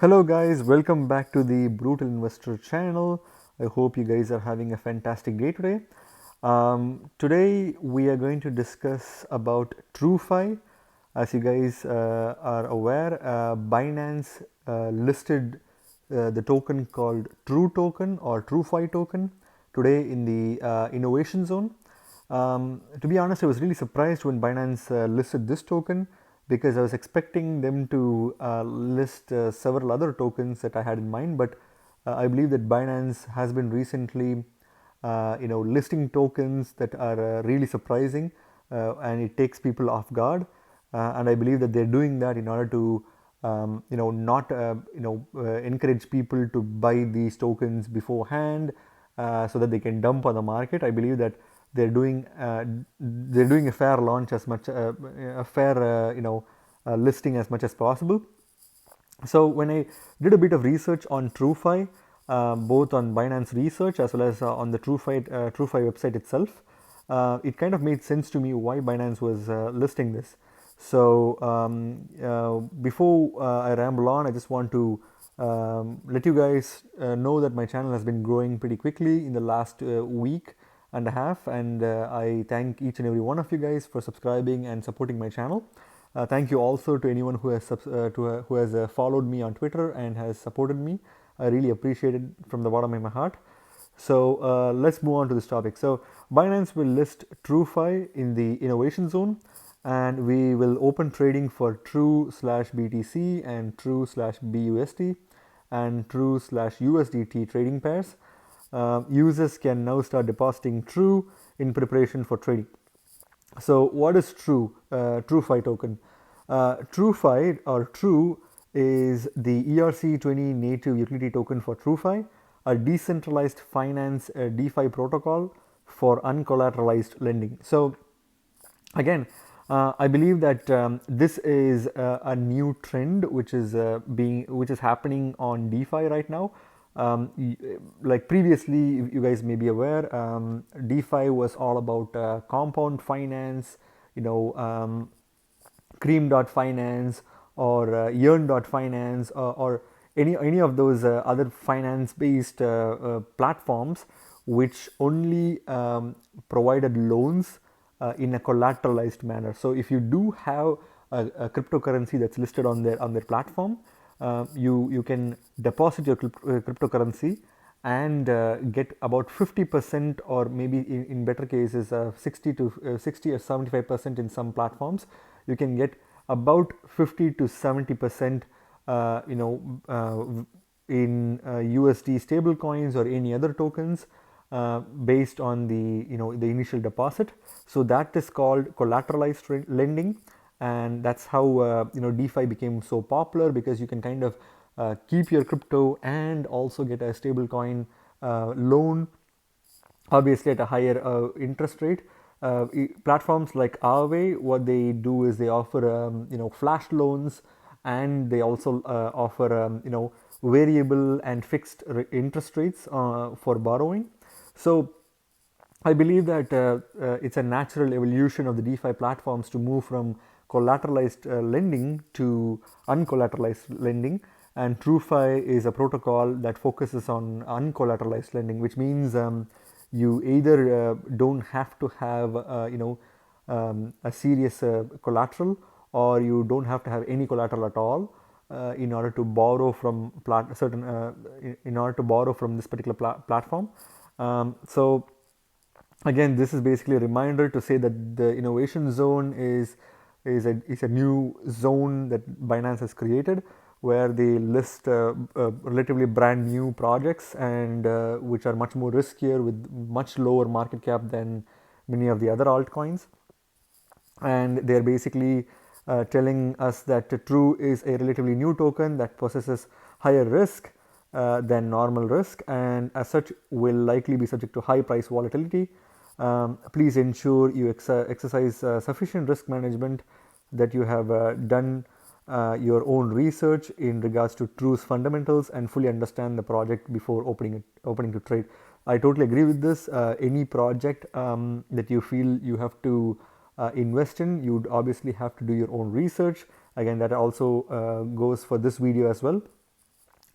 Hello guys, welcome back to the Brutal Investor channel. I hope you guys are having a fantastic day today. Today we are going to discuss about TrueFi. As you guys are aware, Binance listed the token called True Token or TrueFi token today in the innovation zone. To be honest, I was really surprised when Binance listed this token because I was expecting them to list several other tokens that I had in mind. But I believe that Binance has been recently, listing tokens that are really surprising, and it takes people off guard. And I believe that they're doing that in order to, not encourage people to buy these tokens beforehand, so that they can dump on the market. I believe that they're doing a fair launch as much a fair listing as much as possible. So when I did a bit of research on TrueFi, both on Binance Research as well as on the TrueFi website itself, it kind of made sense to me why Binance was listing this. So before I ramble on, I just want to let you guys know that my channel has been growing pretty quickly in the last week and a half, and I thank each and every one of you guys for subscribing and supporting my channel. Thank you also to anyone who has followed me on Twitter and has supported me. I really appreciate it from the bottom of my heart. So let's move on to this topic. So Binance will list TrueFi in the innovation zone, and we will open trading for True/BTC and True/BUSD and True/USDT trading pairs. Users can now start depositing True in preparation for trading. So what is TrueFi token? TrueFi or True is the ERC20 native utility token for TrueFi, a decentralized finance DeFi protocol for uncollateralized lending. So again, I believe that this is a new trend which is happening on DeFi right now. Like previously, you guys may be aware, DeFi was all about compound finance, cream.finance or yearn.finance, or any of those other finance based platforms which only provided loans in a collateralized manner. So if you do have a cryptocurrency that's listed on their platform, you can deposit your cryptocurrency and get about 50%, or maybe in better cases 60 or 75% in some platforms. You can get about 50 to 70% in USD stable coins or any other tokens, based on the initial deposit. So that is called collateralized lending, and that's how DeFi became so popular, because you can kind of keep your crypto and also get a stable coin loan, obviously at a higher interest rate. Platforms like Aave, what they do is they offer flash loans, and they also offer variable and fixed interest rates for borrowing. So I believe that it's a natural evolution of the DeFi platforms to move from collateralized lending to uncollateralized lending. And TrueFi is a protocol that focuses on uncollateralized lending, which means you either don't have to have a serious collateral, or you don't have to have any collateral at all in order to borrow from in order to borrow from this particular platform. So again, this is basically a reminder to say that the innovation zone is a new zone that Binance has created, where they list relatively brand new projects, and which are much more riskier with much lower market cap than many of the other altcoins. And they're basically telling us that True is a relatively new token that possesses higher risk than normal risk, and as such will likely be subject to high price volatility. Please ensure you exercise sufficient risk management, that you have done your own research in regards to True's fundamentals, and fully understand the project before opening to trade. I totally agree with this. Any project that you feel you have to invest in, you'd obviously have to do your own research. Again, that also goes for this video as well.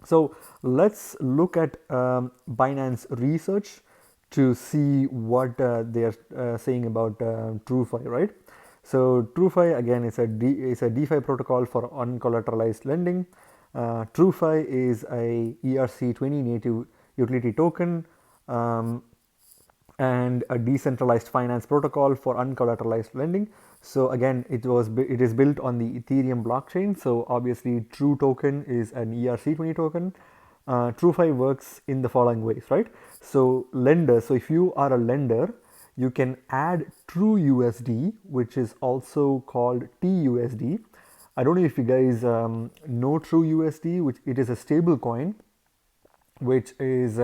So let's look at Binance research to see what they are saying about TrueFi, right? So TrueFi again is a DeFi protocol for uncollateralized lending. TrueFi is a ERC20 native utility token. Um, and a decentralized finance protocol for uncollateralized lending. So again, it is built on the Ethereum blockchain. So obviously, True token is an ERC20 token. TrueFi works in the following ways, right? So lender. So if you are a lender, you can add True USD, which is also called TUSD. I don't know if you guys know True USD, which it is a stable coin which is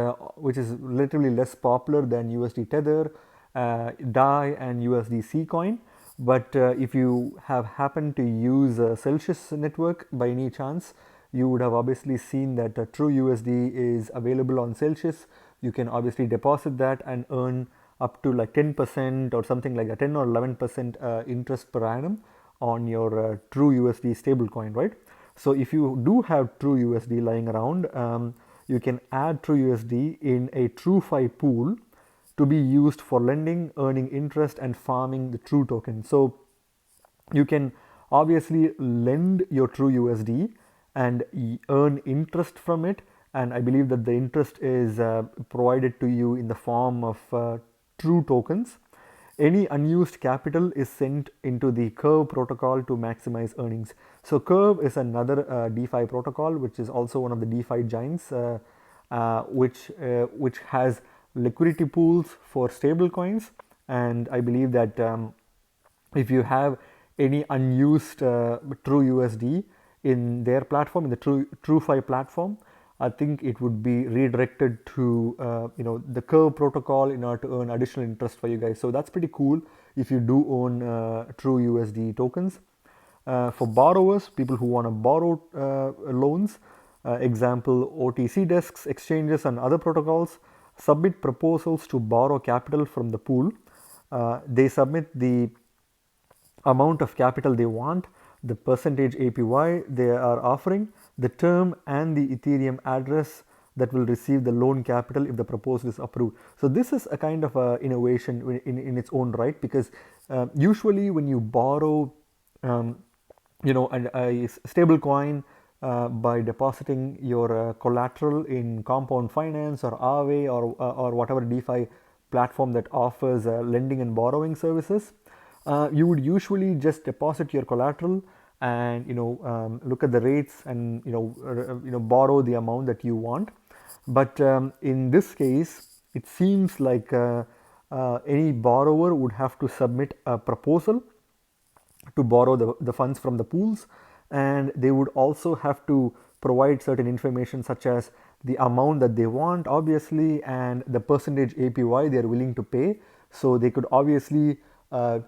literally less popular than USD Tether, DAI, and USDC coin. But if you have happened to use Celsius network by any chance, you would have obviously seen that True USD is available on Celsius. You can obviously deposit that and earn up to like 10% or something like that, 10 or 11% interest per annum on your True USD stablecoin, right? So if you do have True USD lying around, you can add True USD in a TrueFi pool to be used for lending, earning interest, and farming the True token. So you can obviously lend your True USD and earn interest from it. And I believe that the interest is provided to you in the form of True tokens. Any unused capital is sent into the Curve protocol to maximize earnings. So Curve is another DeFi protocol, which is also one of the DeFi giants, which has liquidity pools for stable coins. And I believe that if you have any unused True USD in their platform, in the TrueFi platform, I think it would be redirected to the Curve protocol in order to earn additional interest for you guys. So that's pretty cool if you do own True USD tokens. For borrowers, people who want to borrow loans, example OTC desks, exchanges, and other protocols submit proposals to borrow capital from the pool. They submit the amount of capital they want, the percentage APY they are offering, the term, and the Ethereum address that will receive the loan capital if the proposal is approved. So this is a kind of a innovation in its own right, because usually when you borrow a stable coin by depositing your collateral in Compound Finance or Aave or whatever DeFi platform that offers lending and borrowing services, you would usually just deposit your collateral and look at the rates and borrow the amount that you want. But in this case, it seems like any borrower would have to submit a proposal to borrow the funds from the pools, and they would also have to provide certain information such as the amount that they want obviously and the percentage APY they are willing to pay. So they could obviously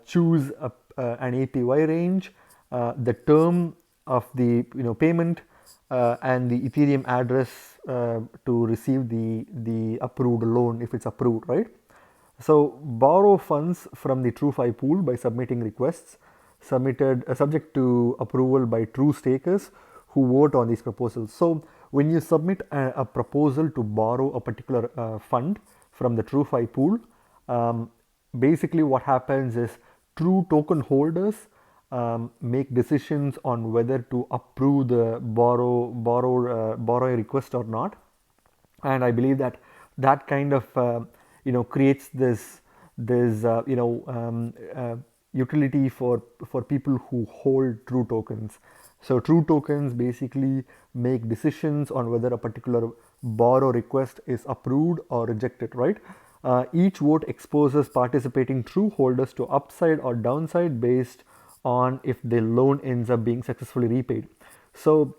choose an APY range, the term of the payment, and the Ethereum address to receive the approved loan if it's approved, right? So borrow funds from the TrueFi pool by submitting requests submitted subject to approval by true stakers who vote on these proposals. So when you submit a proposal to borrow a particular fund from the TrueFi pool, um, basically what happens is true token holders make decisions on whether to approve the borrow request or not. And I believe that that kind of creates this utility for people who hold true tokens. So true tokens basically make decisions on whether a particular borrow request is approved or rejected, right? Each vote exposes participating true holders to upside or downside based on if the loan ends up being successfully repaid. So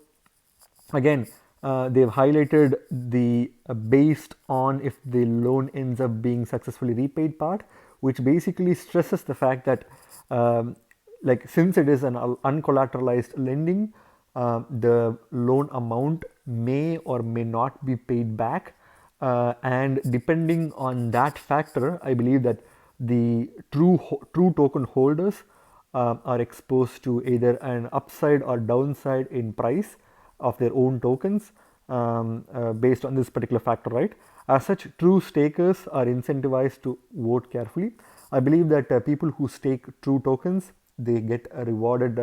again, they've highlighted the based on if the loan ends up being successfully repaid part, which basically stresses the fact that like since it is an uncollateralized lending, the loan amount may or may not be paid back, and depending on that factor, I believe that the true token holders are exposed to either an upside or downside in price of their own tokens. based on this particular factor, right? As such, true stakers are incentivized to vote carefully. I believe that people who stake true tokens, they get rewarded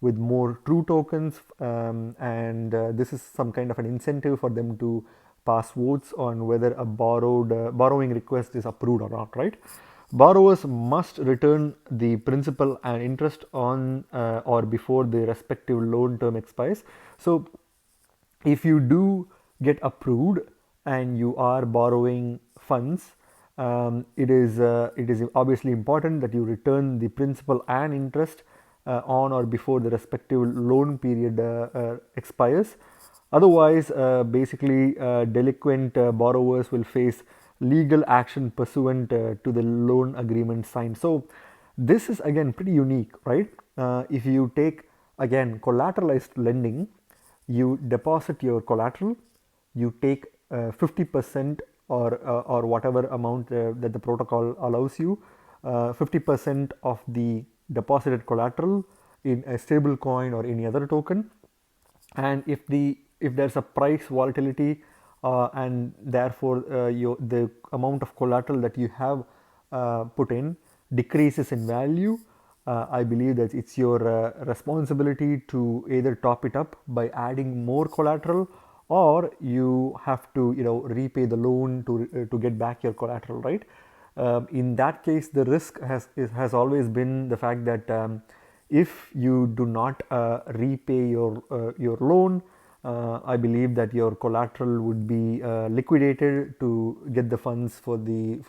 with more true tokens, and this is some kind of an incentive for them to pass votes on whether a borrowing request is approved or not, right? Borrowers must return the principal and interest on or before the respective loan term expires. So if you do get approved and you are borrowing funds, it is obviously important that you return the principal and interest on or before the respective loan period expires. Otherwise, basically, delinquent borrowers will face legal action pursuant to the loan agreement signed. So, this is again pretty unique, right? If you take again collateralized lending, you deposit your collateral, you take 50% or whatever amount that the protocol allows you, 50% of the deposited collateral in a stable coin or any other token, and if there's a price volatility and therefore the amount of collateral that you have put in decreases in value, I believe that it's your responsibility to either top it up by adding more collateral, or you have to repay the loan to get back your collateral, right? In that case, the risk has always been the fact that if you do not repay your loan, I believe that your collateral would be liquidated to get the funds for the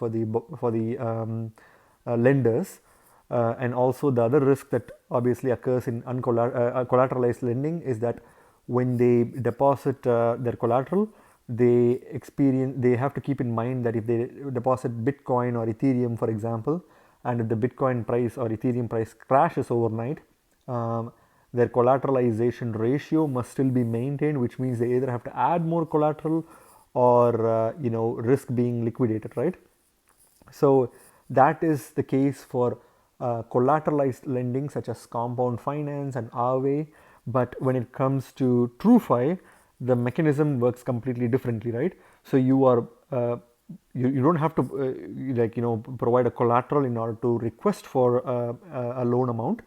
lenders. And also the other risk that obviously occurs in collateralized lending is that when they deposit their collateral, they have to keep in mind that if they deposit Bitcoin or Ethereum, for example, and if the Bitcoin price or Ethereum price crashes overnight, their collateralization ratio must still be maintained, which means they either have to add more collateral or risk being liquidated, right? So that is the case for collateralized lending such as compound finance and Aave. But when it comes to TrueFi, the mechanism works completely differently, right? So you are you don't have to provide a collateral in order to request for a loan amount.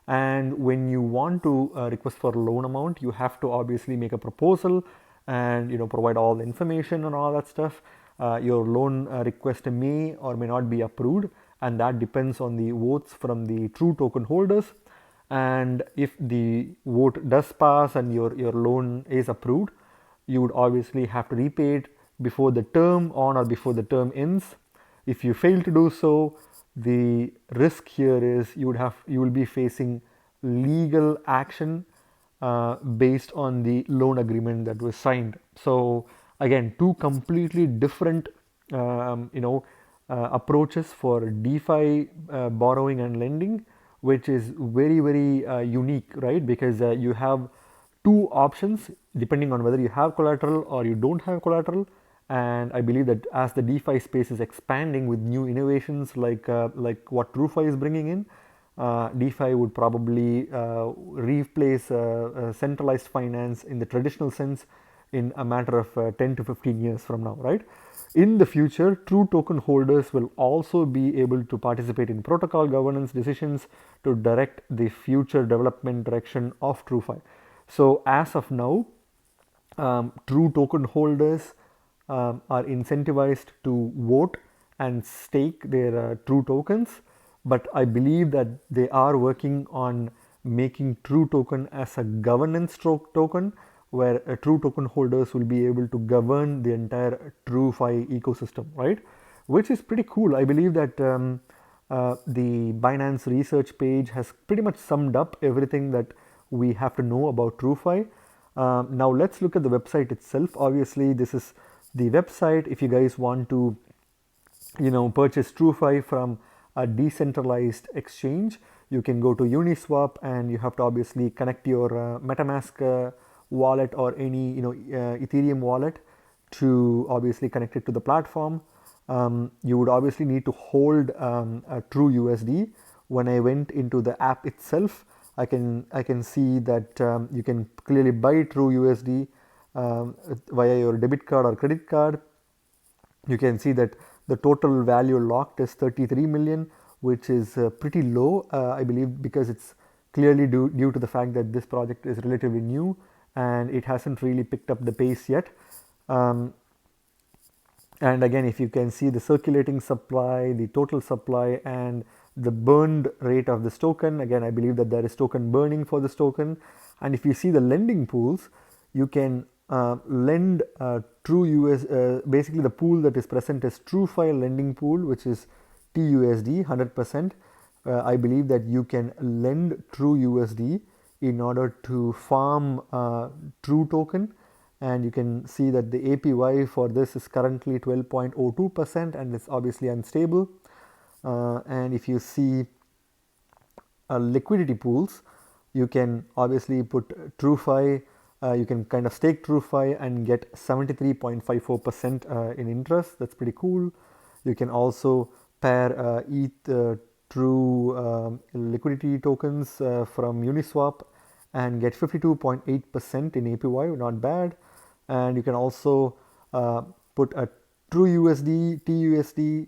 And when you want to request for a loan amount, you have to obviously make a proposal and provide all the information and all that stuff. Your loan request may or may not be approved, and that depends on the votes from the true token holders. And if the vote does pass and your loan is approved, you would obviously have to repay it before the term on or before the term ends. If you fail to do so, the risk here is you will be facing legal action based on the loan agreement that was signed. So again, two completely different approaches for DeFi borrowing and lending, which is very very unique, right? Because you have two options depending on whether you have collateral or you don't have collateral. And I believe that as the DeFi space is expanding with new innovations like what TrueFi is bringing in, DeFi would probably replace centralized finance in the traditional sense in a matter of 10 to 15 years from now, right? In the future, true token holders will also be able to participate in protocol governance decisions to direct the future development direction of TrueFi. So as of now, true token holders are incentivized to vote and stake their true tokens, but I believe that they are working on making true token as a governance token, where true token holders will be able to govern the entire TrueFi ecosystem, right? Which is pretty cool. I believe that the Binance research page has pretty much summed up everything that we have to know about TrueFi. Now let's look at the website itself. Obviously, this is the website. If you guys want to purchase TrueFi from a decentralized exchange, you can go to Uniswap, and you have to obviously connect your MetaMask wallet or any Ethereum wallet to obviously connect it to the platform. You would obviously need to hold a True USD. When I went into the app itself, I can see that you can clearly buy True USD via your debit card or credit card, you can see that the total value locked is 33 million, which is pretty low, I believe, because it's clearly due to the fact that this project is relatively new and it hasn't really picked up the pace yet. And again, if you can see the circulating supply, the total supply, and the burned rate of this token, again, I believe that there is token burning for this token. And if you see the lending pools, you can lend true US, basically the pool that is present is TrueFi lending pool, which is TUSD 100%. I believe that you can lend True USD in order to farm True token, and you can see that the APY for this is currently 12.02% and it's obviously unstable. And if you see liquidity pools, you can obviously put TrueFi, you can kind of stake TrueFi and get 73.54% in interest. That's pretty cool. You can also pair ETH True liquidity tokens from Uniswap and get 52.8% in APY, not bad. And you can also put a True USD, TUSD,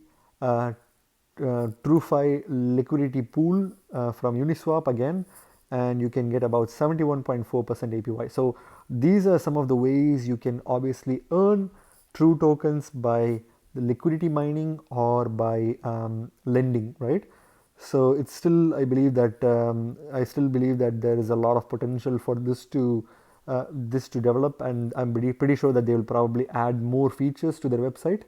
TrueFi liquidity pool from Uniswap again, and you can get about 71.4% APY. So these are some of the ways you can obviously earn True tokens by the liquidity mining or by lending, right? So it's still, I believe that I still believe that there is a lot of potential for this to develop, and I'm pretty sure that they will probably add more features to their website.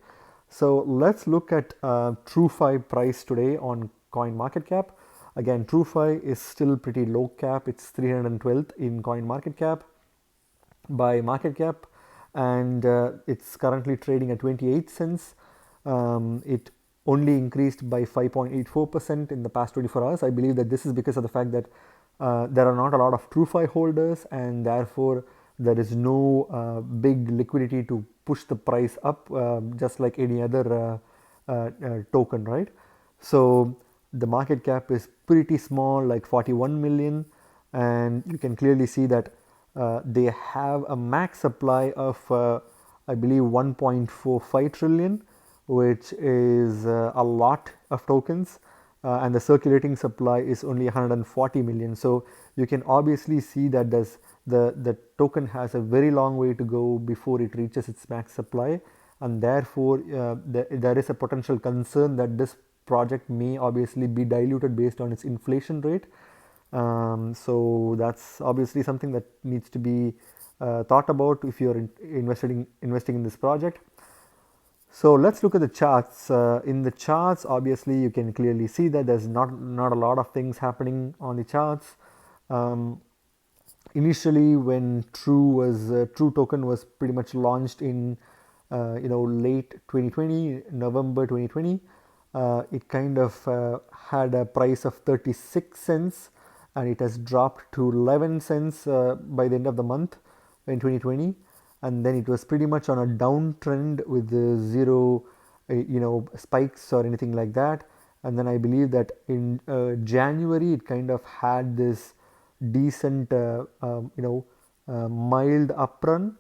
So let's look at TrueFi price today on CoinMarketCap. Again, TrueFi is still pretty low cap. It's 312th in CoinMarketCap by market cap, and it's currently trading at 28 cents. It only increased by 5.84% in the past 24 hours. I believe that this is because of the fact that there are not a lot of TrueFi holders, and therefore there is no big liquidity to push the price up, just like any other token, right? So the market cap is pretty small, like 41 million, and you can clearly see that they have a max supply of I believe 1.45 trillion, which is a lot of tokens, and the circulating supply is only 140 million. So you can obviously see that the token has a very long way to go before it reaches its max supply, and therefore there is a potential concern that this project may obviously be diluted based on its inflation rate. So that's obviously something that needs to be thought about if you're investing in this project. So let's look at the charts. In the charts, obviously you can clearly see that there's not a lot of things happening on the charts. Initially, when True token was pretty much launched in late 2020, November 2020, it kind of had a price of 36 cents, and it has dropped to 11 cents by the end of the month in 2020, and then it was pretty much on a downtrend with zero spikes or anything like that. And then I believe that in January it kind of had this decent mild uprun,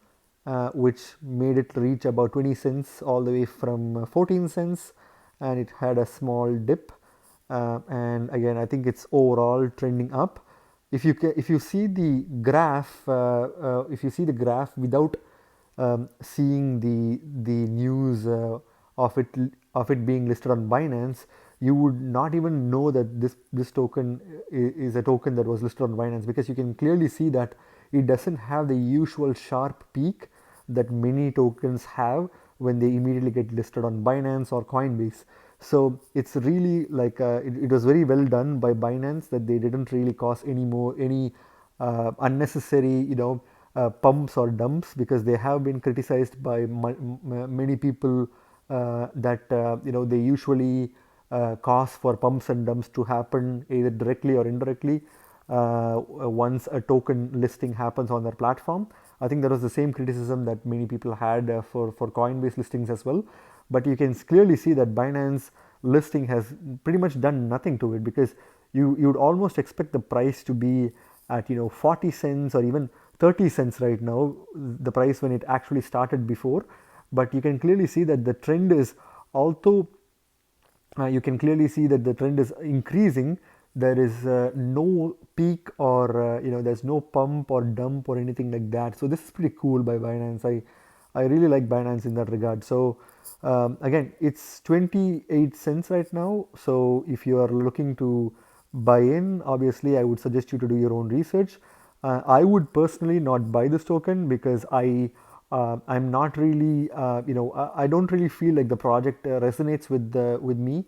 which made it reach about 20 cents all the way from 14 cents, and it had a small dip, and again I think it's overall trending up. If you see the graph, without seeing the news of it being listed on Binance, you would not even know that this token is a token that was listed on Binance, because you can clearly see that it doesn't have the usual sharp peak that many tokens have when they immediately get listed on Binance or Coinbase. So it's really like it was very well done by Binance that they didn't really cause any unnecessary pumps or dumps, because they have been criticized by many people that they usually cause for pumps and dumps to happen either directly or indirectly once a token listing happens on their platform. I think that was the same criticism that many people had for Coinbase listings as well. But you can clearly see that Binance listing has pretty much done nothing to it, because you would almost expect the price to be at 40 cents or even 30 cents right now, the price when it actually started before. But you can clearly see that the trend is, although you can clearly see that the trend is increasing, there is no peak, or there's no pump or dump or anything like that. So this is pretty cool by Binance. I really like Binance in that regard. So again, it's 28 cents right now. So if you are looking to buy in, obviously I would suggest you to do your own research. I would personally not buy this token because I'm not really I don't really feel like the project resonates with me.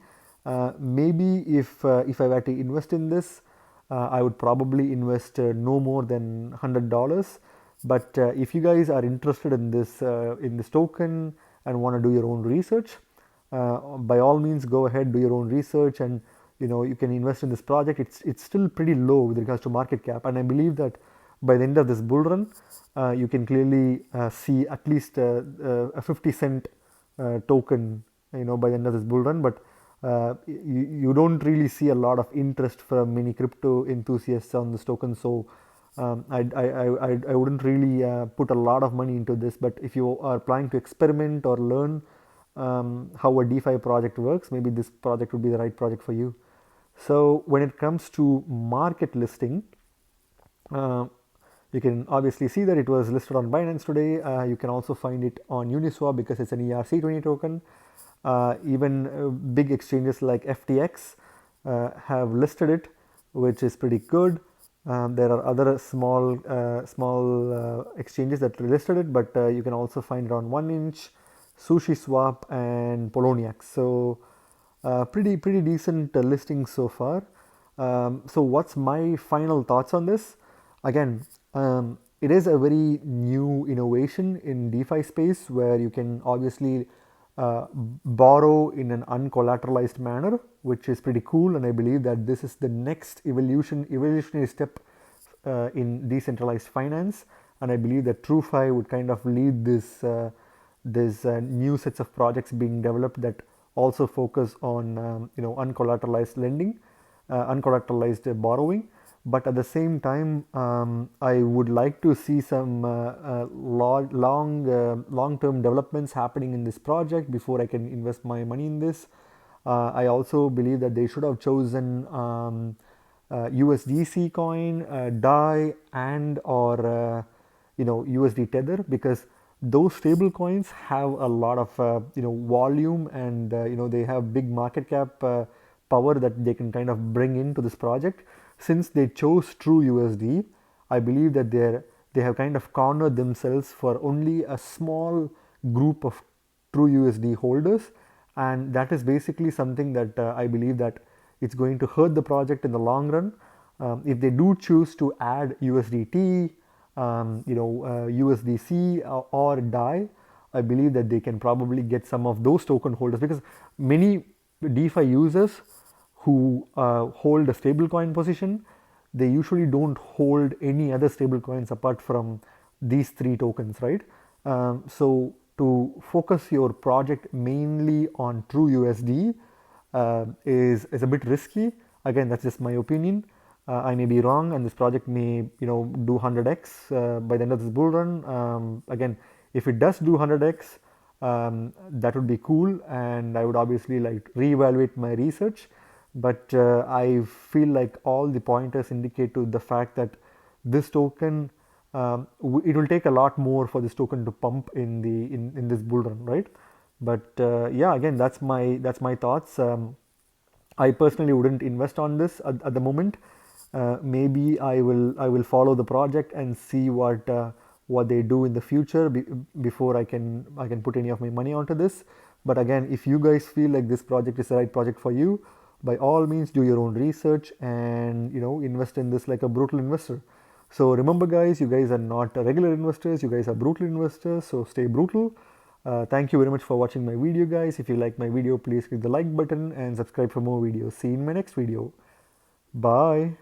Maybe if I were to invest in this, I would probably invest no more than $100. But if you guys are interested in this token and want to do your own research, by all means go ahead, do your own research, and you can invest in this project. It's still pretty low with regards to market cap, and I believe that by the end of this bull run, you can clearly see at least a 50 cent token, by the end of this bull run. But you don't really see a lot of interest from many crypto enthusiasts on this token. So I wouldn't really put a lot of money into this. But if you are planning to experiment or learn how a DeFi project works, maybe this project would be the right project for you. So when it comes to market listing, uh, you can obviously see that it was listed on Binance today. You can also find it on Uniswap because it's an ERC20 token. Even big exchanges like FTX have listed it, which is pretty good. There are other small exchanges that listed it, but you can also find it on 1inch, SushiSwap, and Poloniex. So pretty decent listing so far. So what's my final thoughts on this? Again, it is a very new innovation in DeFi space where you can obviously borrow in an uncollateralized manner, which is pretty cool. And I believe that this is the next evolutionary step in decentralized finance. And I believe that TrueFi would kind of lead this new sets of projects being developed that also focus on uncollateralized lending, uncollateralized borrowing. But at the same time, I would like to see some long-term developments happening in this project before I can invest my money in this. I also believe that they should have chosen USDC coin, DAI, and or USD Tether, because those stable coins have a lot of volume, and they have big market cap power that they can kind of bring into this project. Since they chose True USD, I believe that they have kind of cornered themselves for only a small group of True USD holders, and that is basically something that I believe that it's going to hurt the project in the long run. If they do choose to add USDT, USDC or DAI, I believe that they can probably get some of those token holders, because many DeFi users who hold a stablecoin position, they usually don't hold any other stablecoins apart from these three tokens, right? So to focus your project mainly on True USD is a bit risky. Again, that's just my opinion. I may be wrong, and this project may do 100x by the end of this bull run. Again, if it does do 100x, that would be cool, and I would obviously like reevaluate my research. But I feel like all the pointers indicate to the fact that this token, it will take a lot more for this token to pump in this bull run, right? But yeah, again, that's my thoughts. I personally wouldn't invest on this at the moment. Maybe I will follow the project and see what they do in the future before I can put any of my money onto this. But again, if you guys feel like this project is the right project for you, by all means do your own research and invest in this like a brutal investor. So remember guys, you guys are not regular investors, you guys are brutal investors, so stay brutal. Thank you very much for watching my video guys. If you like my video, please click the like button and subscribe for more videos. See you in my next video. Bye.